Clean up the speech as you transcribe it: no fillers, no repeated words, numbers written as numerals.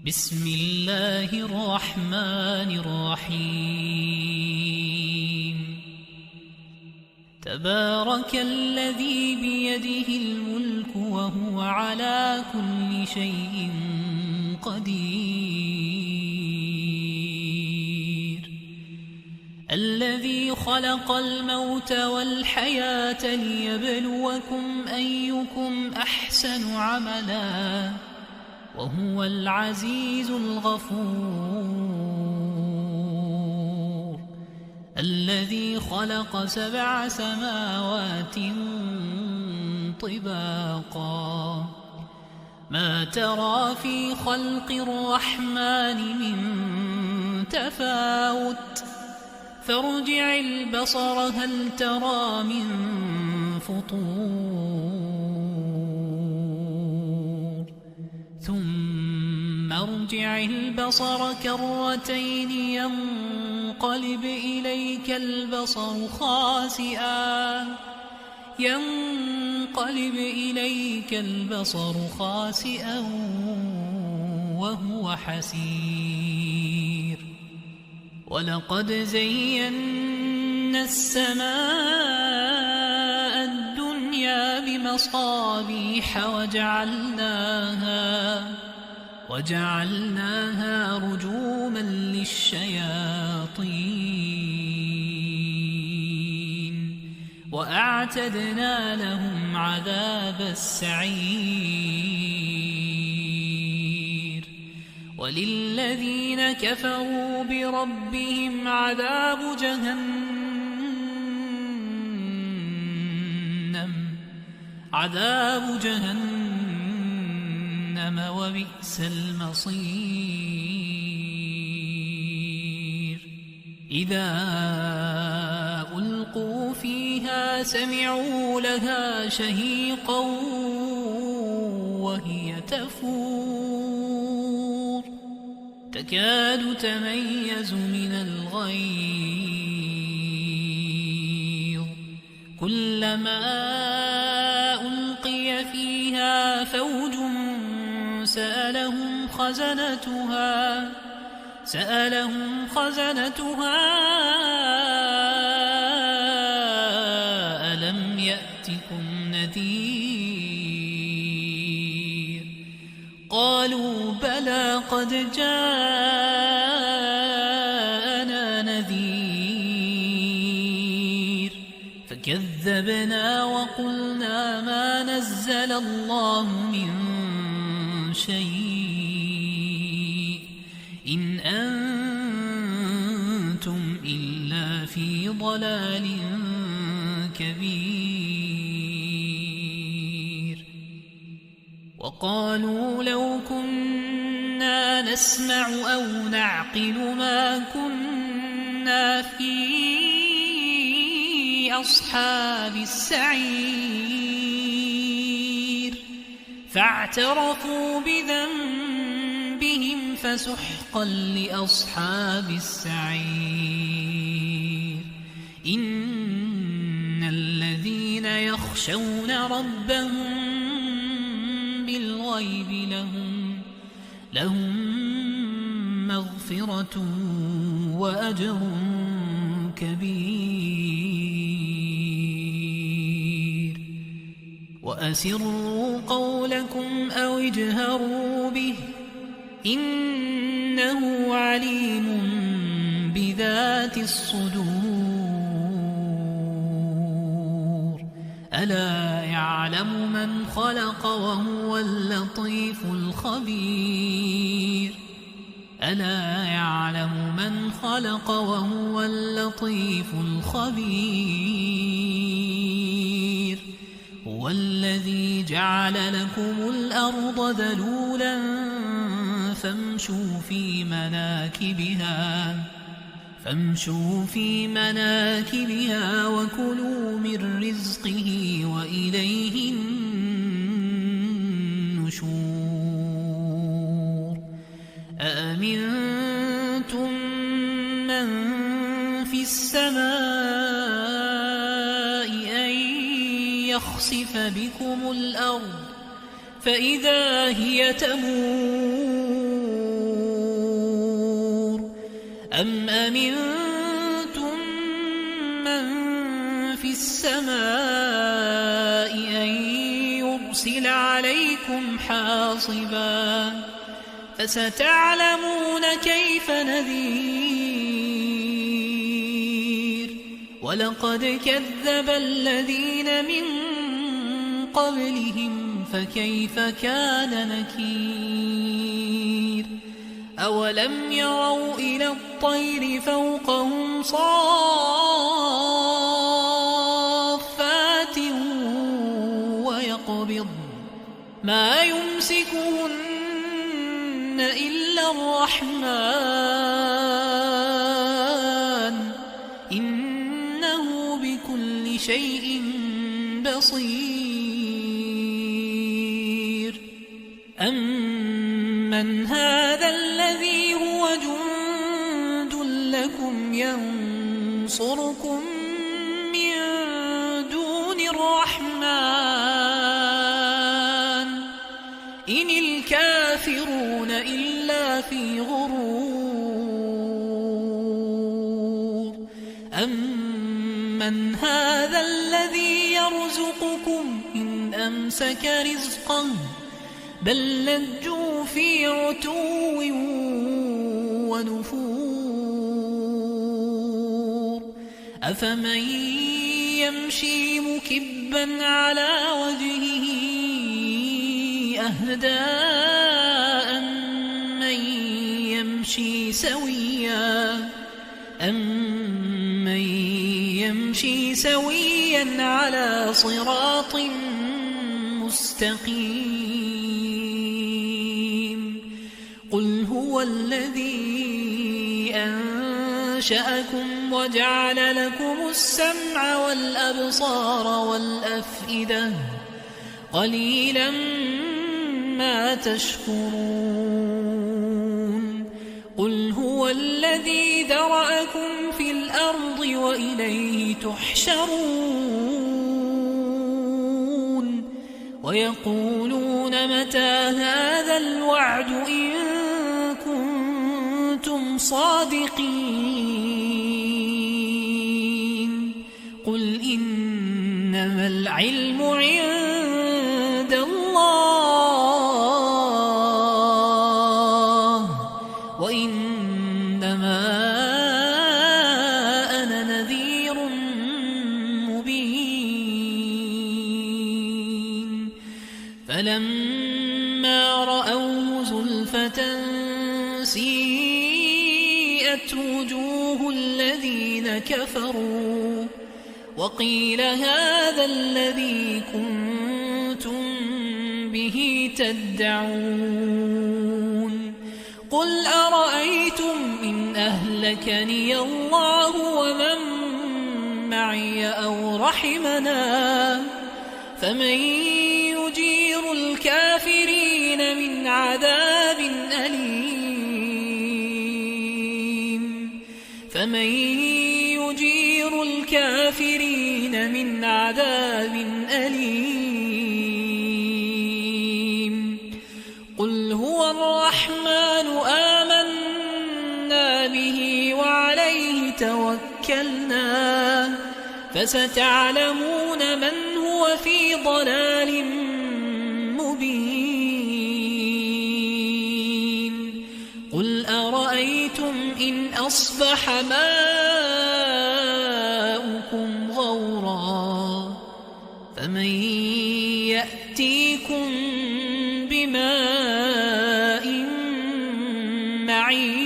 بسم الله الرحمن الرحيم تبارك الذي بيده الملك وهو على كل شيء قدير الذي خلق الموت والحياة ليبلوكم أيكم أحسن عملا وهو العزيز الغفور الذي خلق 7 سماوات طباقا ما ترى في خلق الرحمن من تفاوت فارجع البصر هل ترى من فطور ثم ارجع البصر كرتين ينقلب إليك البصر خاسئا وهو حسير ولقد زينا السماء الدنيا بمصابيح وجعلناها رجوما للشياطين وأعتدنا لهم عذاب وللذين كفروا بربهم عذاب جهنم وبئس المصير إذا ألقوا فيها سمعوا لها شهيقا وهي تفور تكاد تميز من الغيظ كلما ألقي فيها فوج سألهم خزنتها ألم يأتكم نذير قالوا بلى قد جاءنا نذير فكذبنا وقلنا ما نزل الله من شيء إن أنتم إلا في ضلال كبير وقالوا لو كنا نسمع أو نعقل ما كنا في أصحاب السعير فاعترفوا بذنبهم فسحقا لأصحاب السعير إن الذين يخشون ربهم بالغيب لهم مغفرة وأجر كبير وأسروا قولكم أو اجهروا به إنه عليم بذات الصدور ألا يعلم من خلق وهو اللطيف الخبير هو الذي جعل لكم الأرض ذلولا فامشوا في مناكبها وكلوا من رزقه وإليه النشور أأمنتم من في السماء أن يخسف بكم الأرض فإذا هي تمور أم أمنتم من في السماء أن يرسل عليكم حاصبا فستعلمون كيف نذير ولقد كذب الذين من قبلهم فكيف كان نكير أولم يروا إلى الطير فوقهم صافات ويقبض ما يمسكهن إلا الرحمن إنه بكل شيء بصير أمن هذا الذي هو جند لكم ينصركم من دون الرحمن إن الكافرون إلا في غرور أمن هذا الذي يرزقكم إن أمسك رزقه بل لجوا في عتو ونفور أفمن يمشي مكبا على وجهه أهدى أمن يمشي سويا على صراط مستقيم قل هو الذي أنشأكم وجعل لكم السمع والأبصار والأفئدة قليلا ما تشكرون قل هو الذي ذرأكم في الأرض وإليه تحشرون ويقولون متى هذا الوعد إن كنتم صادقين قل إنما العلم عند الله وإنما أنا نذير مبين فلما رأوه زلفة سيئت وجوه الذين كفروا وقيل هذا الذي كنتم به تدعون قل أرأيتم إن أهلكني الله ومن معي أو رحمنا فمن يجير الكافرين من عذاب أليم فمن يجير الكافرين من عذاب أليم قل هو الرحمن آمنا به وعليه توكلنا فستعلمون من هو في ضلال مبين قل أرأيتم إن أصبح ماؤكم غورا فمن يأتيكم بماء معين